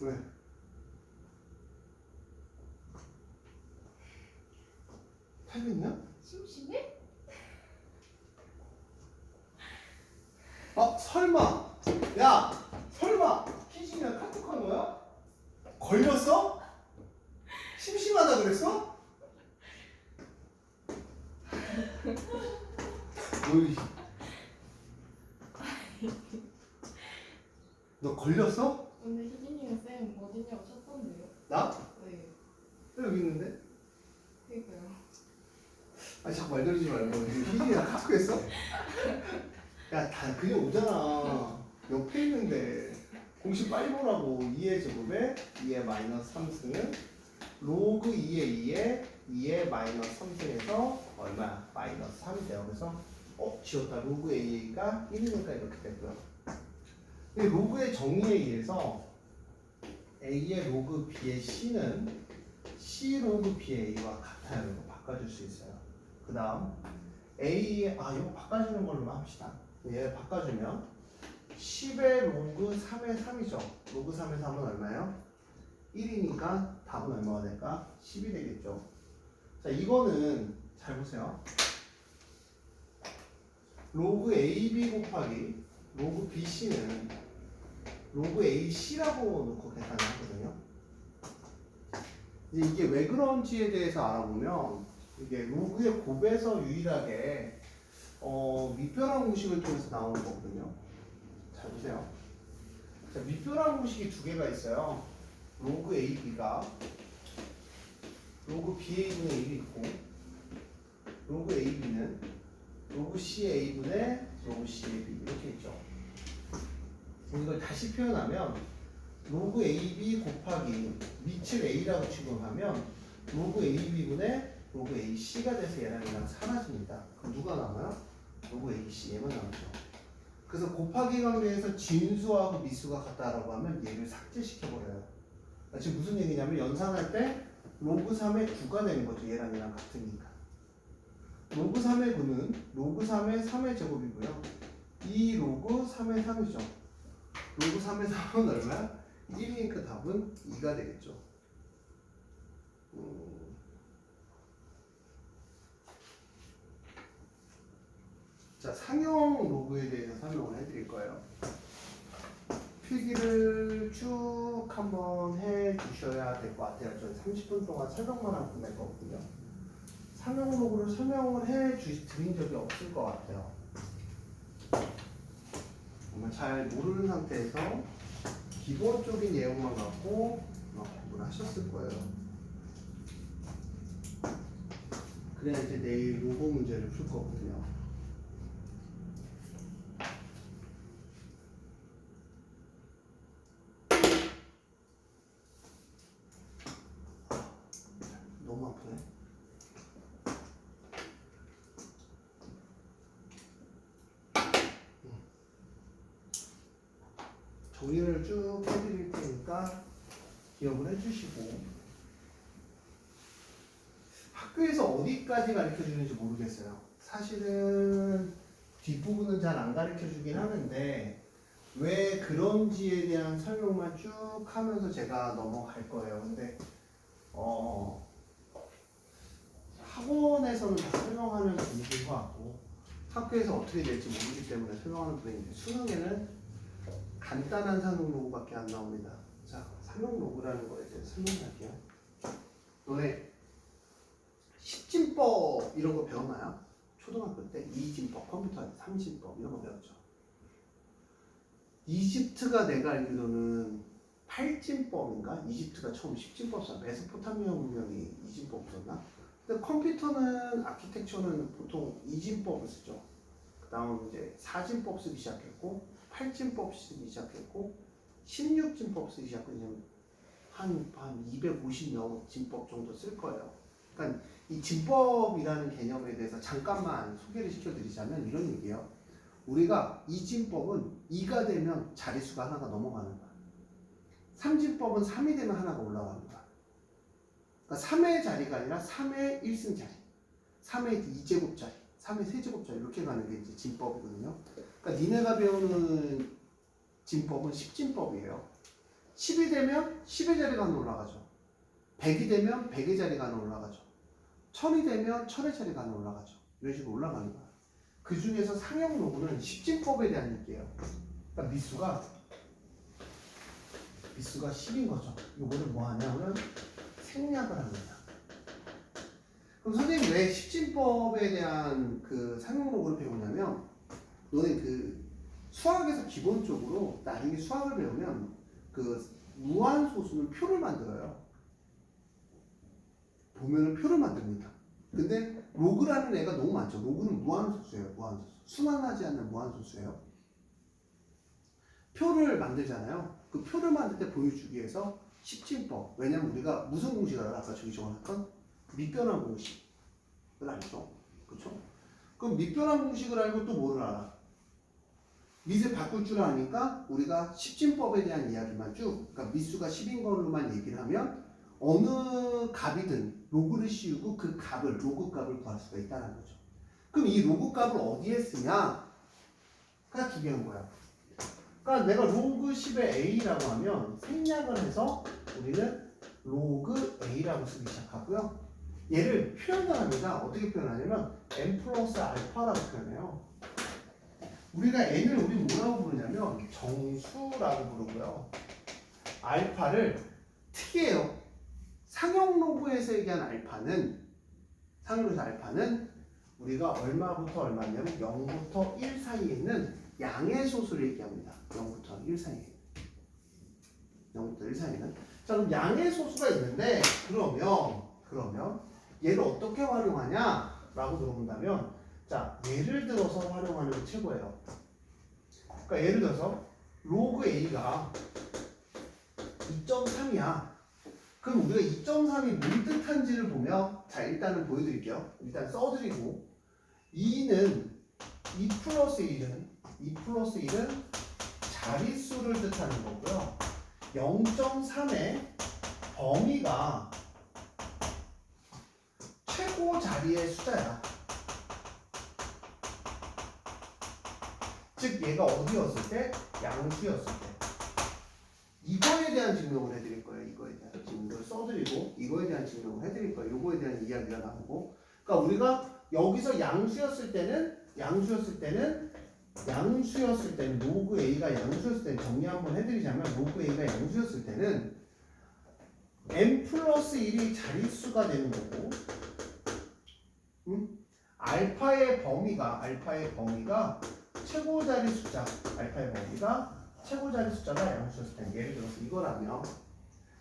왜? 타겠냐? 심심해? 설마. 야, 설마 희진이랑 카톡한 거야? 걸렸어? 심심하다 그랬어? 어이. 너 걸렸어? 오늘 희진이가 쌤 어디냐고 찾던데요? 나? 네. 왜 여기 있는데? 그니까요. 아니 자꾸 말 돌리지 말고 희진이랑 카톡했어? 야, 다 그냥 오잖아. 옆에 있는데 공식 빨리 보라고. 2의 제곱에 2의 마이너스 3승은 로그 2의 2에 2의 마이너스 3승에서 얼마야? 마이너스 3이 돼요. 그래서 지웠다. 로그 A가 1이니까 이렇게 됐고요. 근데 로그의 정의에 의해서 A의 로그 B의 C는 C 로그 B의 A와 같아요. 이거 바꿔줄 수 있어요. 그 다음 A의 이거 바꿔주는 걸로 합시다. 얘 바꿔주면 10의 로그 3의 3이죠. 로그 3의 3은 얼마예요? 1이니까 답은 얼마가 될까? 10이 되겠죠. 자, 이거는 잘 보세요. 로그 AB 곱하기 로그 BC는 로그 AC라고 놓고 계산을 하거든요. 이제 이게 왜 그런지에 대해서 알아보면 이게 로그의 곱에서 유일하게 밑변환 공식을 통해서 나오는 거거든요. 잘 보세요. 자, 밑변환 공식이 두 개가 있어요. 로그 AB가 로그 BA분의 1이 있고 로그 AB는 로그 CA분의 로그 CAB 이렇게 있죠. 이걸 다시 표현하면 로그 AB 곱하기 밑을 A라고 취급하면 로그 AB분의 로그 AC가 돼서 얘랑 얘랑 사라집니다. 그럼 누가 남아요? 로그 AC 얘만 남죠. 그래서 곱하기 관계에서 진수하고 미수가 같다라고 하면 얘를 삭제시켜버려요. 지금 무슨 얘기냐면 연산할 때 로그 3의 9가 되는 거죠. 얘랑 얘랑 같으니까. 로그 3의 9는 로그 3의 3의 제곱이고요. 이 로그 3의 3이죠. 로그 3의 3은 얼마야? 1이니까 답은 2가 되겠죠. 자, 상형 로그에 대해서 설명을 해드릴 거예요. 필기를 쭉 한번 해 주셔야 될 것 같아요. 저는 30분 동안 설명만 하고 끝낼 거거든요. 상형 로그를 설명을 해 드린 적이 없을 것 같아요. 정말 잘 모르는 상태에서 기본적인 내용만 갖고 공부를 하셨을 거예요. 그래야 이제 내일 로그 문제를 풀 거거든요. 너무 아프네. 정리를 쭉 해드릴 테니까 기억을 해주시고, 학교에서 어디까지 가르쳐 주는지 모르겠어요. 사실은 뒷부분은 잘 안 가르쳐 주긴 하는데 왜 그런지에 대한 설명만 쭉 하면서 제가 넘어갈 거예요. 근데 학원에서는 다 설명하는 분위기인 것 같고 학교에서 어떻게 될지 모르기 때문에 설명하는 분위기인데 수능에는 간단한 상용 로그밖에 안 나옵니다. 자, 상용 로그라는 거에 대해서 설명할게요. 너네 10진법 이런 거 배웠나요? 초등학교 때 2진법, 컴퓨터 3진법 이런 거 배웠죠. 이집트가 내가 알기로는 8진법인가? 이집트가 처음 10진법 써. 메소포타미아 문명이 2진법 썼나? 근데 컴퓨터는 아키텍처는 보통 2진법을 쓰죠. 그 다음 이제 4진법 쓰기 시작했고 8진법 쓰기 시작했고 16진법 쓰기 시작했고 한 250여 진법 정도 쓸 거예요. 그러니까 이 진법이라는 개념에 대해서 잠깐만 소개를 시켜드리자면 이런 얘기예요. 우리가 이 진법은 2가 되면 자릿수가 하나가 넘어가는 거야. 3진법은 3이 되면 하나가 올라가는 거야. 그러니까 3의 자리가 아니라 3의 1승 자리, 3의 2제곱 자리, 3의 세제곱 자리 이렇게 가는 게 이제 진법이거든요. 그러니까 니네가 배우는 진법은 10진법이에요. 10이 되면 10의 자리가 하나 올라가죠. 100이 되면 100의 자리가 하나 올라가죠. 1000이 되면 1000의 자리가 하나 올라가죠. 이런 식으로 올라가는 거야. 그 중에서 상형 로그는 십진법에 대한 얘기예요. 그러니까 미수가 10인 거죠. 이거를 뭐 하냐면 생략을 하는 거야. 그럼 선생님 왜 십진법에 대한 그 상형 로그를 배우냐면 너네 그 수학에서 기본적으로 나중에 수학을 배우면 그 무한소수는 표를 만들어요. 보면은 표를 만듭니다. 근데 로그라는 애가 너무 많죠. 로그는 무한소수예요. 무한소수. 순환하지 않는 무한소수예요. 표를 만들잖아요. 그 표를 만들 때 보여주기 위해서 십진법. 왜냐면 우리가 무슨 공식을 알아? 아까 저기 적어놨던 밑변환 공식을 알죠. 그렇죠? 그럼 밑변환 공식을 알고 또 뭐를 알아? 밑을 바꿀 줄 아니까 우리가 십진법에 대한 이야기만 쭉, 그러니까 미수가 10인 걸로만 얘기를 하면 어느 값이든 로그를 씌우고 그 값을, 로그 값을 구할 수가 있다는 거죠. 그럼 이 로그 값을 어디에 쓰냐? 그냥 중요한 거야. 그러니까 내가 로그 10의 a라고 하면 생략을 해서 우리는 로그 a라고 쓰기 시작하고요. 얘를 표현을 합니다. 어떻게 표현하냐면 n 플러스 알파라고 표현해요. 우리가 n을 우리 뭐라고 부르냐면 정수라고 부르고요. 알파를 특이해요. 상형 로그에서 얘기한 알파는 우리가 얼마부터 얼마냐면 0부터 1 사이에 있는 양의 소수를 얘기합니다. 0부터 1 사이에. 0부터 1 사이에는. 자, 그럼 양의 소수가 있는데 그러면 얘를 어떻게 활용하냐? 라고 물어본다면 자, 예를 들어서 활용하는 게 최고예요. 그러니까 예를 들어서 로그 A가 2.3이야. 그럼 우리가 2.3이 뭘 뜻한지를 보면 자, 일단은 보여드릴게요. 일단 써드리고 2는 2 플러스 1은 자릿수를 뜻하는 거고요. 0.3의 범위가 최고 자리의 숫자야. 즉 얘가 어디였을 때? 양수였을 때. 이거에 대한 증명을 해드릴 거예요. 이거에 대한 증명을 써드리고 이거에 대한 증명을 해드릴 거예요. 이거에 대한 이야기가 나오고. 그러니까 우리가 여기서 양수였을 때는 로그 A가 양수였을 때는 정리 한번 해드리자면 로그 A가 양수였을 때는 n 플러스 1이 자릿수가 되는 거고 알파의 범위가 최고 자리 숫자 알파의 범위가 최고 자리 숫자가 양수였을 때 예를 들어서 이거라면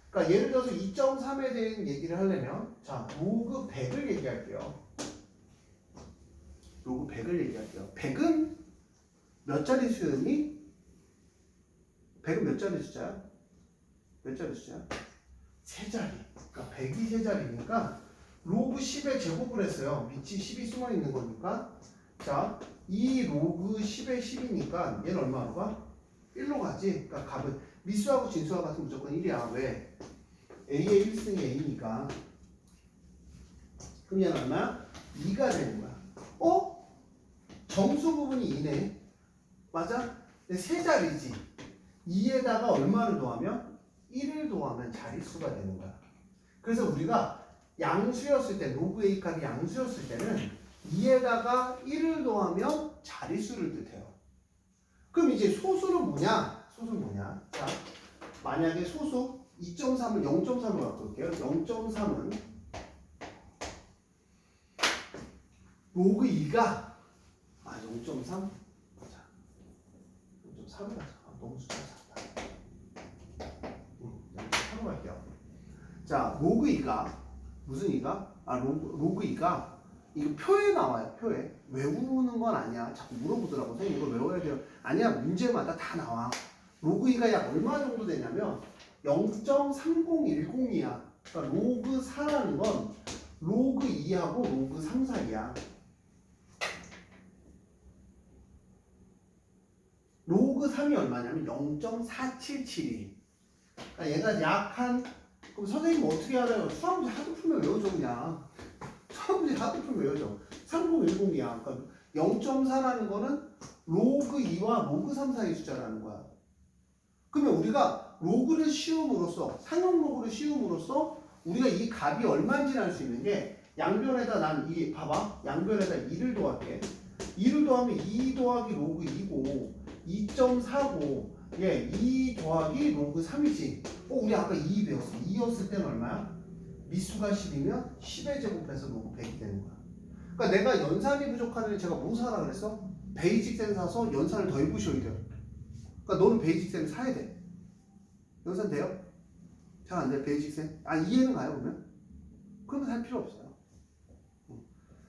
그러니까 예를 들어서 2.3에 대한 얘기를 하려면 자 로그 100을 얘기할게요. 100은 몇 자리 수였니? 100은 몇 자리 숫자야? 세 자리. 그러니까 100이 세 자리니까 로그 10의 제곱을 했어요. 밑이 10이 숨어 있는 거니까. 자, 이 로그 10의 10이니까 얘는 얼마로 가? 1로 가지. 그러니까 값은 미수하고 진수와 같은 무조건 1이야. 왜? A의 1승이 A니까. 그럼 얘는 얼마야? 2가 되는 거야. 정수 부분이 2네. 맞아? 근데 세 자리지. 2에다가 얼마를 더하면? 1을 더하면 자릿수가 되는 거야. 그래서 우리가 양수였을 때, 로그 A 값이 양수였을 때는 2에다가 1을 더하면 자릿수를 뜻해요. 그럼 이제 소수는 뭐냐? 자, 만약에 소수 2.3을 0.3으로 바꿀게요. 0.3은 로그 2가 0.3? 자, 0.3을 하자. 너무 숫자가 작다. 0.3으로 할게요. 자, 로그 2가 무슨 2가? 로그 2가 이거 표에 나와요. 표에. 외우는 건 아니야. 자꾸 물어보더라고. 선생님 이거 외워야 돼요. 아니야. 문제마다 다 나와. 로그 2가 약 얼마 정도 되냐면 0.3010이야. 그러니까 로그 4라는 건 로그 2하고 로그 3 사이야. 로그 3이 얼마냐면 0.477이. 그러니까 얘가 약한 그럼 선생님 어떻게 알아요? 수학 문제 하도 풀면 외워져 그냥. 수학 문제 하도 풀면 외워져. 3010이야. 그러니까 0.4라는 거는 로그 2와 로그 3 사이 숫자라는 거야. 그러면 우리가 로그를 씌움으로써 상용 로그를 씌움으로써 우리가 이 값이 얼마인지를 알 수 있는 게 양변에다 난 이 봐봐 양변에다 2를 더할게 2를 더하면 2 더하기 로그 2고 2.4고 예, 2 더하기 로그 3이지 우리 아까 2 배웠어 2였을 때는 얼마야? 미수가 10이면 10의 제곱해서 로그 100이 되는 거야 그러니까 내가 연산이 부족하는 제가 뭐 사라 그랬어? 베이직 셈 사서 연산을 더 해보셔야 돼요 그러니까 너는 베이직 셈 사야 돼 연산 돼요? 잘 안 돼요 베이직 셈? 아 이해는 가요 그러면? 그러면 살 필요 없어요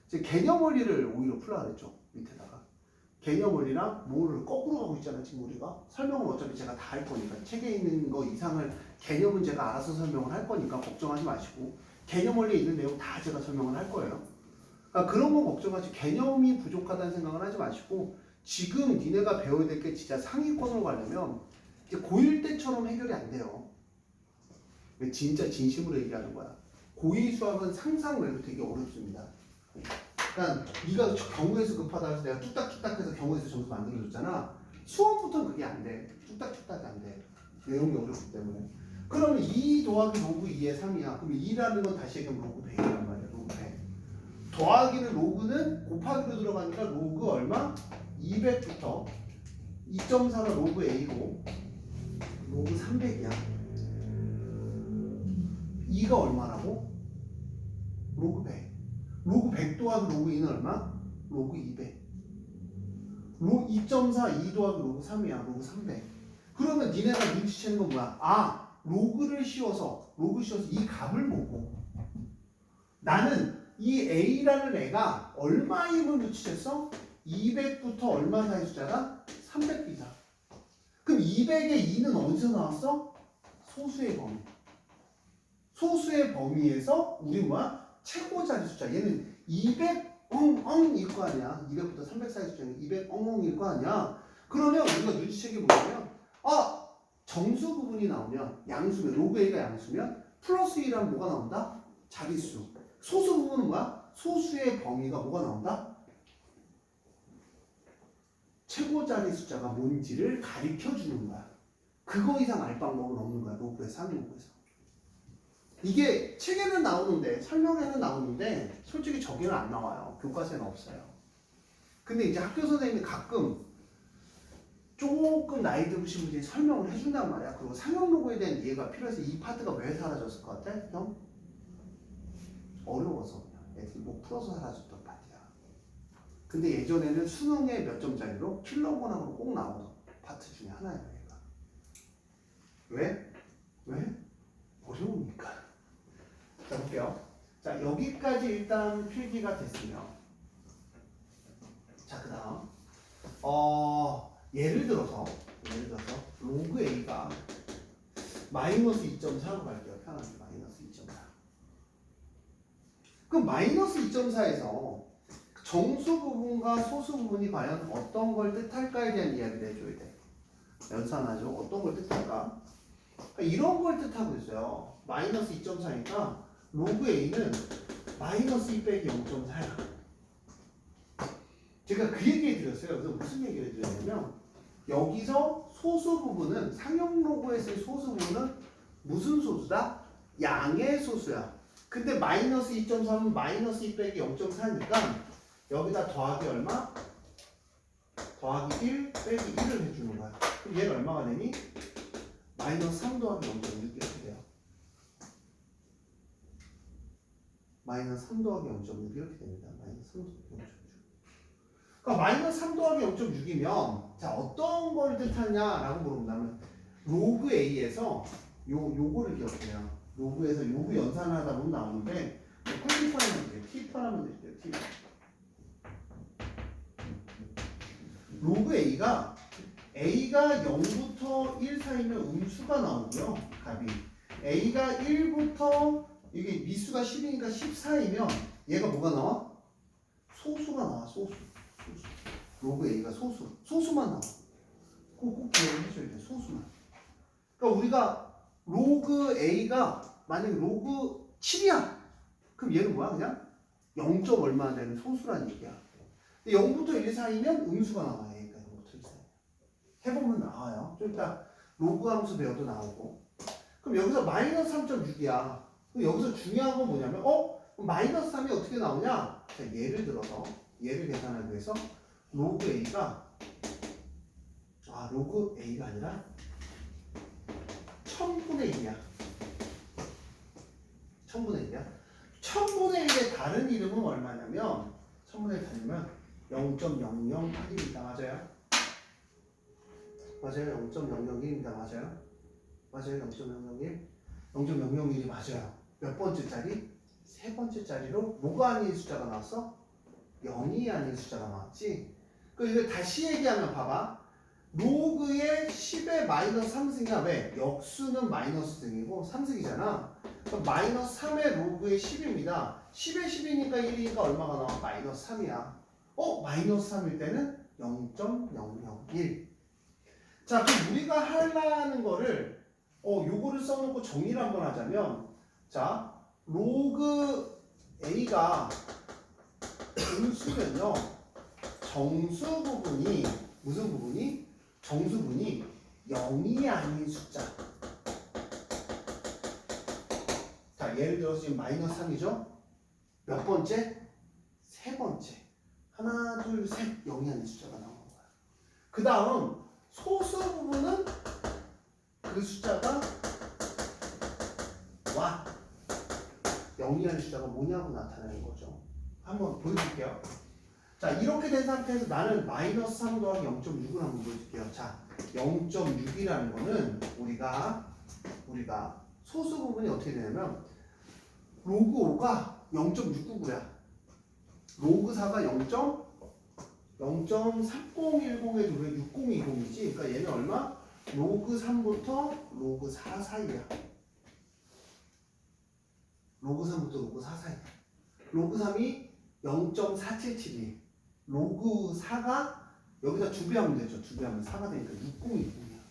이제 개념 원리를 오히려 풀라 그랬죠 밑에다가 개념 원리랑 뭐를 거꾸로 가고 있잖아요 지금 우리가 설명은 어차피 제가 다 할 거니까 책에 있는 거 이상을 개념은 제가 알아서 설명을 할 거니까 걱정하지 마시고 개념 원리에 있는 내용 다 제가 설명을 할 거예요 그러니까 그런 거 걱정하지 개념이 부족하다는 생각을 하지 마시고 지금 니네가 배워야 될 게 진짜 상위권으로 가려면 이제 고1 때처럼 해결이 안 돼요 진짜 진심으로 얘기하는 거야 고2 수학은 상상 외로 되게 어렵습니다 그러니까 네가 경우에서 급하다 해서 내가 뚝딱뚝딱해서 경우에서 점수 만들어줬잖아 수험부터는 그게 안돼 뚝딱뚝딱이 안돼 내용이 어렵기 때문에 그러면 2 더하기 로그 2의 3이야 그럼 2라는 건 다시 얘기하면 로그 100이란 말이야 로그 100 더하기는 로그는 곱하기로 들어가니까 로그 얼마? 200부터 2.4가 로그 A고 로그 300이야 2가 얼마라고? 로그 100 로그 100 더하기 로그 2는 얼마? 로그 200 로그 2.4 2 더하기 로그 3이야 로그 300 그러면 니네가 눈치채는 건 뭐야? 아 로그를 씌워서 이 값을 보고 나는 이 A라는 애가 얼마임을 눈치챘어? 200부터 얼마 사이 숫자가? 300이다 그럼 200의 2는 어디서 나왔어? 소수의 범위 소수의 범위에서 우리 뭐야? 최고 자리 숫자 얘는 200 엉엉일 거 아니야 200부터 300 사이 숫자는 200 엉엉일 거 아니야 그러면 우리가 눈치채게 뭐냐면 정수 부분이 나오면 양수면 로그 A가 양수면 플러스 1하면 뭐가 나온다? 자릿수 소수 부분은 뭐야? 소수의 범위가 뭐가 나온다? 최고 자리 숫자가 뭔지를 가리켜 주는 거야 그거 이상 알 방법은 없는 거야 로그에서 상용로그에서 이게 책에는 나오는데 설명에는 나오는데 솔직히 저기는 안 나와요 교과서에는 없어요 근데 이제 학교 선생님이 가끔 조금 나이 들으신 분들이 설명을 해준단 말이야 그리고 상용 로그에 대한 이해가 필요해서 이 파트가 왜 사라졌을 것 같아? 형? 어려워서 그냥 애들이 못 풀어서 사라졌던 파트야 근데 예전에는 수능에 몇 점짜리로 킬러 권학으로 꼭 나오던 파트 중에 하나예요 얘가 왜? 왜? 어려우니까 자 볼게요 자 여기까지 일단 필기가 됐으면 자 그 다음 예를 들어서 로그 A가 마이너스 2.4로 갈게요 편하게 마이너스 2.4 그럼 마이너스 2.4에서 정수 부분과 소수 부분이 과연 어떤 걸 뜻할까에 대한 이야기를 해줘야 돼 연산하죠 어떤 걸 뜻할까 이런 걸 뜻하고 있어요 마이너스 2.4니까 로그 A는 마이너스 2 빼기 0.4야 제가 그 얘기 해드렸어요 그래서 무슨 얘기를 해드렸냐면 여기서 소수 부분은 상용 로그에서의 소수 부분은 무슨 소수다? 양의 소수야 근데 마이너스 2.3은 마이너스 2 빼기 0.4니까 여기다 더하기 얼마? 더하기 1 빼기 1을 해주는 거야 그럼 얘는 얼마가 되니? 마이너스 3 더하기 0.6 이렇게 돼요 마이너스 3 더하기 0.6 이렇게 됩니다 마이너스 3 더하기 0.6 그러니까 마이너스 3 더하기 0.6이면 자 어떤 걸 뜻하냐라고 물어본다면 로그 A에서 요거를 기억해요 로그에서 요거 연산을 하다 보면 나오는데 꿀팁 하나만 드릴게요 팁 하나만 드릴게요 팁 로그 A가 0부터 1 사이면 음수가 나오고요 값이 A가 1부터 이게 미수가 10이니까 10 사이면 얘가 뭐가 나와? 소수가 나와 소수 로그 A가 소수만 나와 그거 꼭 기억을 해줘야 돼 소수만 그러니까 우리가 로그 A가 만약에 로그 7이야 그럼 얘는 뭐야 그냥 0. 얼마 되는 소수라는 얘기야 0부터 1 사이면 음수가 나와요 얘가 0부터 1 사이 해보면 나와요 좀 이따 로그 함수 배워도 나오고. 그럼 여기서 마이너스 3.6이야. 그럼 여기서 중요한 건 뭐냐면 마이너스 3이 어떻게 나오냐? 자, 예를 들어서 얘를 계산하기 위해서 로그 A가 로그 A가 아니라 1000분의 1이야. 1000분의 1이야. 1000분의 1의 다른 이름은 얼마냐면 1000분의 1 다르면 0.008입니다. 맞아요? 맞아요. 0.001입니다. 맞아요? 맞아요. 0.001. 0.001이 맞아요. 몇 번째 자리? 세 번째 자리로 뭐가 아닌 숫자가 나왔어? 0이 아닌 숫자가 나왔지. 그럼 이거 다시 얘기하면 봐봐. 로그의 10의 마이너스 3승이야. 왜? 역수는 마이너스 승이고 3승이잖아. 그럼 마이너스 3의 로그의 10입니다. 10의 10이니까 1이니까 얼마가 나와? 마이너스 3이야. 마이너스 3일 때는 0.001. 자, 그럼 우리가 하려는 거를 요거를 써놓고 정리를 한번 하자면, 자, 로그 A가 음수면요, 정수 부분이 무슨 부분이? 정수분이 0이 아닌 숫자. 자, 예를 들어서 지금 마이너스 3이죠? 몇 번째? 세 번째. 하나, 둘, 셋. 0이 아닌 숫자가 나오는 거야. 그 다음 소수 부분은 그 숫자가 0이 아닌 숫자가 뭐냐고 나타내는 거죠. 한번 보여줄게요. 자, 이렇게 된 상태에서 나는 마이너스 3 더하기 0.6을 한번 보여줄게요. 자, 0.6이라는 거는 우리가 소수 부분이 어떻게 되냐면 로그 5가 0.699야. 로그 4가 0.3010에도 왜 6020이지? 그러니까 얘는 얼마? 로그 3부터 로그 4 사이야. 로그 3부터 로그 4 사이야. 로그 3이 0.477이. 로그 4가 여기다 2배 하면 되죠. 2배 하면 4가 되니까 6020이야.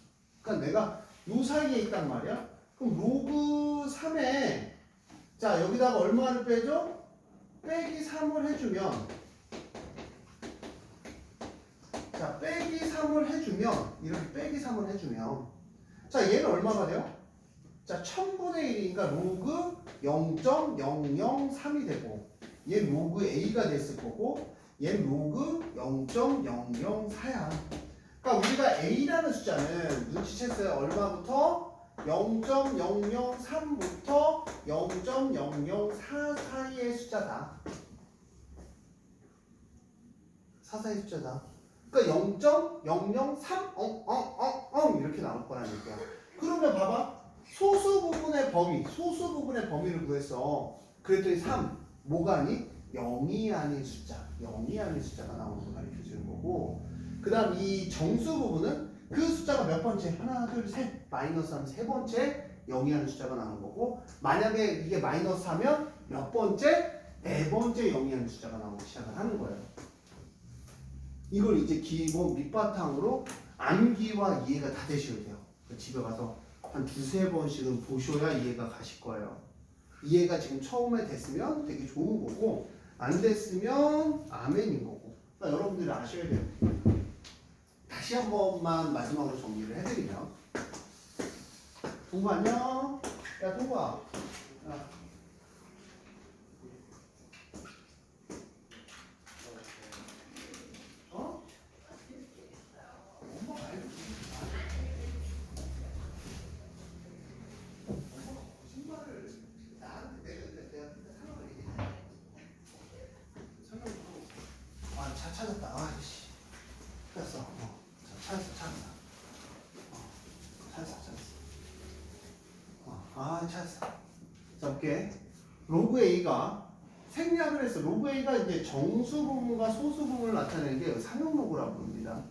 그러니까 내가 요 사이에 있단 말이야. 그럼 로그 3에 자, 여기다가 얼마를 빼줘? 빼기 3을 해주면, 자, 빼기 3을 해주면, 이렇게 빼기 3을 해주면, 자, 얘는 얼마가 돼요? 자, 1000분의 1이니까 로그 0.003이 되고, 얘 로그 A가 됐을 거고, 얘 로그 0.004야. 그러니까 우리가 A라는 숫자는 눈치챘어요. 얼마부터? 0.003부터 0.004 사이의 숫자다. 4 사이의 숫자다. 그러니까 0.003 이렇게 나올 거라는 얘기야. 그러면 봐봐. 소수 부분의 범위를 구했어. 그랬더니 3. 뭐가 아니? 0이 아닌 숫자. 0이 아닌 숫자가 나오는 걸 가르쳐 주는 거고. 그 다음 이 정수 부분은 그 숫자가 몇 번째? 하나, 둘, 셋. 마이너스 3, 세 번째 0이 하는 숫자가 나오는 거고, 만약에 이게 마이너스 하면 몇 번째? 네 번째 0이 하는 숫자가 나오기 시작을 하는 거예요. 이걸 이제 기본 밑바탕으로 암기와 이해가 다 되셔야 돼요. 집에 가서 한 두세 번씩은 보셔야 이해가 가실 거예요. 이해가 지금 처음에 됐으면 되게 좋은 거고, 안 됐으면 아멘인 거고. 그러니까 여러분들이 아셔야 돼요. 다시 한 번만 마지막으로 정리를 해드리면, 동구 안녕. 야, 동구야. 엄마가 알고 있어. 엄마가 거짓말을 나한테 내가 상황을 얘기해. 설명으로. 차 찾았다. 씨. 찾았어. 찾았어. 찾았어. 자, 볼게. 로그 A가 생략을 했어. 로그 A가 이제 정수 부분과 소수 부분을 나타내는 게 상용 로그라고 부릅니다.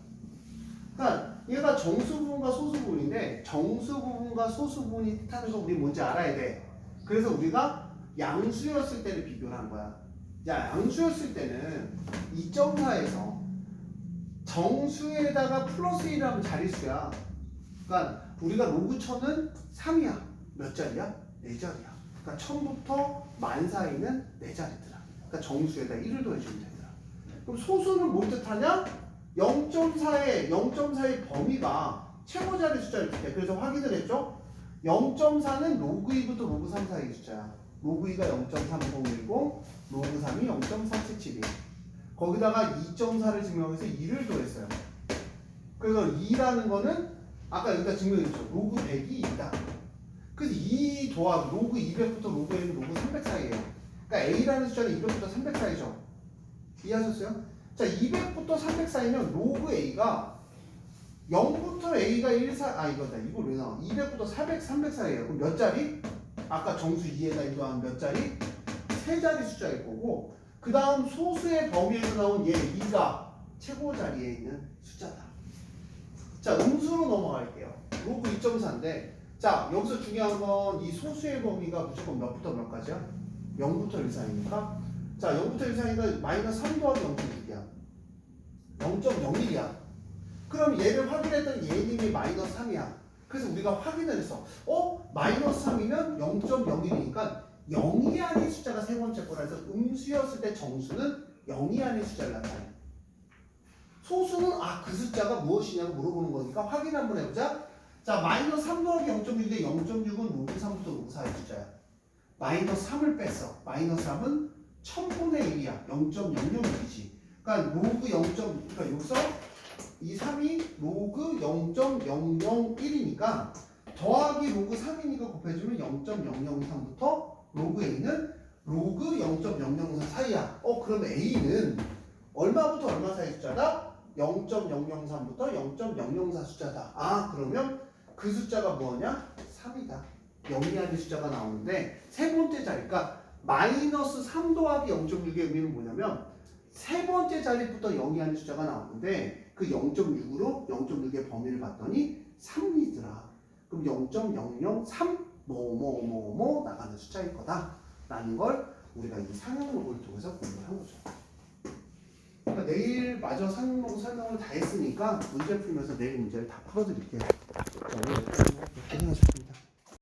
그러니까 얘가 정수 부분과 소수 부분인데, 정수 부분과 소수 부분이 뜻하는 거 우리 뭔지 알아야 돼. 그래서 우리가 양수였을 때를 비교를 한 거야. 야, 양수였을 때는 2.4에서 정수에다가 플러스 1하면 자릿수야. 그러니까 우리가 로그 1000은 3이야. 몇 자리야? 4자리야. 그러니까 1000부터 10,000 사이는 4자리더라. 그러니까 정수에다 1을 더해주면 되더라. 그럼 소수는 뭘 뜻하냐? 0.4의 범위가 최고 자리 숫자를 줄게. 그래서 확인을 했죠? 0.4는 로그 2부터 로그 3 사이 숫자야. 로그 2가 0.3010, 로그 3이 0.477이야. 거기다가 2.4를 증명해서 2를 더했어요. 그래서 2라는 거는 아까 여기다 증명했죠. 로그 100이 2다. 그래서 2 더하기 로그 200부터 로그 A는 로그 300 사이에요. 그러니까 A라는 숫자는 200부터 300 사이죠. 이해하셨어요? 자, 200부터 300 사이면 로그 A가 0부터 A가 1, 4, 이거다. 이걸 왜 나와? 200부터 400, 300 사이에요. 그럼 몇 자리? 아까 정수 2에다 인도한 몇 자리? 세 자리 숫자일 거고, 그 다음 소수의 범위에서 나온 얘 2가 최고 자리에 있는 숫자다. 자, 음수로 넘어갈게요. 로그 2.4인데, 자, 여기서 중요한 건 이 소수의 범위가 무조건 몇부터 몇까지야? 0부터 1 사이니까. 자, 0부터 1 사이니까 마이너스 3 더하기 0.6이야. 0.01이야. 그럼 얘를 확인했더니 얘님이 마이너스 3이야. 그래서 우리가 확인을 했어. 마이너스 3이면 0.01이니까 0이 아닌 숫자가 세 번째 거라 해서 음수였을 때 정수는 0이 아닌 숫자를 나타내. 소수는 그 숫자가 무엇이냐고 물어보는 거니까 확인 한번 해보자. 자, 마이너스 3 더하기 0.6인데 0.6은 로그 3부터 로그 4의 숫자야. 마이너스 3을 뺐어. 마이너스 3은 1000분의 1이야. 0.001이지. 그러니까 로그 0. 그러니까 여기서 이 3이 로그 0.001이니까 더하기 로그 3이니까 곱해주면 0.003부터 로그 A는 로그 0.004 사이야. 그러면 A는 얼마부터 얼마 사이 숫자다? 0.003부터 0.004 숫자다. 그러면 그 숫자가 뭐냐? 3이다. 0이 아닌 숫자가 나오는데 세 번째 자리가 마이너스 3 더하기 0.6의 의미는 뭐냐면 세 번째 자리부터 0이 아닌 숫자가 나오는데 그 0.6으로 0.6의 범위를 봤더니 3이더라. 그럼 0.003 뭐 나가는 숫자일 거다 라는 걸 우리가 이 상용록을 통해서 공부를 한 거죠. 그러니까 내일 마저 상용록 설명을 다 했으니까 문제 풀면서 내일 문제를 다 풀어드릴게요. 자, 오늘 고생하셨습니다.